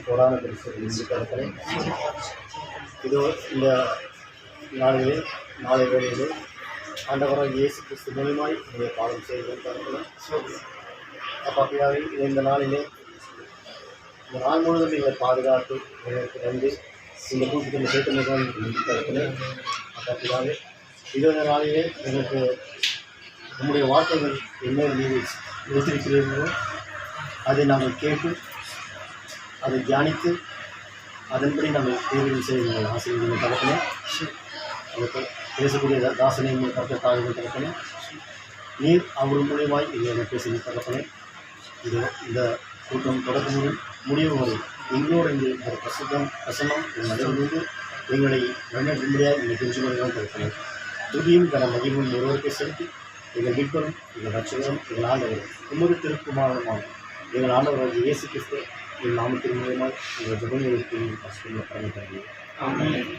கோடான பரிசு கருத்தனை இதோ இந்த நாளிலே நாளை வேளையிலே ஆண்டவராக இயேசு கிறிஸ்து மூலமாய் உங்களை பாடம் செய்து தரப்படும். அப்பா பிதாவே, இந்த நாளிலே இந்த நாள் முழுவதும் நீங்கள் பாதுகாத்து எங்களுக்கு வந்து இந்த கூட்டத்தில் சேர்த்து தரப்படும். அப்பா பிதாவே, இதோ இந்த நாளிலே எங்களுக்கு நம்முடைய வார்த்தைகள் என்ன நீங்கள் வைத்திருக்கிறீர்களோ அதை நாங்கள் கேட்டு அதை தியானித்து அதன்படி நாங்கள் தேர்வு செய்ய ஆசிரியர்கள் தரப்பணும். அதுக்கு பேசக்கூடிய தாசனை கருத்தாக தரப்பணும். நீர் அவர் மூலியமாய் எங்களை பேசி தரப்பணும். இது இந்த கூட்டம் தொடக்கம் முடிவு வரை எங்களோடு இங்கே ஒரு பிரசன்னம் எங்கள் நடைபெறுவது எங்களை வழிநடத்தும்படியாக எங்களை தெரிஞ்சு கொள்ளும் தரப்பணும். துதியும் கன மகிமும் ஒருவருக்கை செலுத்தி எங்கள் மீட்பரும் எங்கள் ரட்சகரும் எங்கள் ஆண்டவரும் உமது திருக்குமாரமான எங்கள் ஆண்டவராக இயேசு கிறிஸ்து எங்கள் நாமத்தின் மூலமாக எங்கள் ஜெபங்களுக்கு பரிசுத்த பரம தருகிறோம். ஆமென்.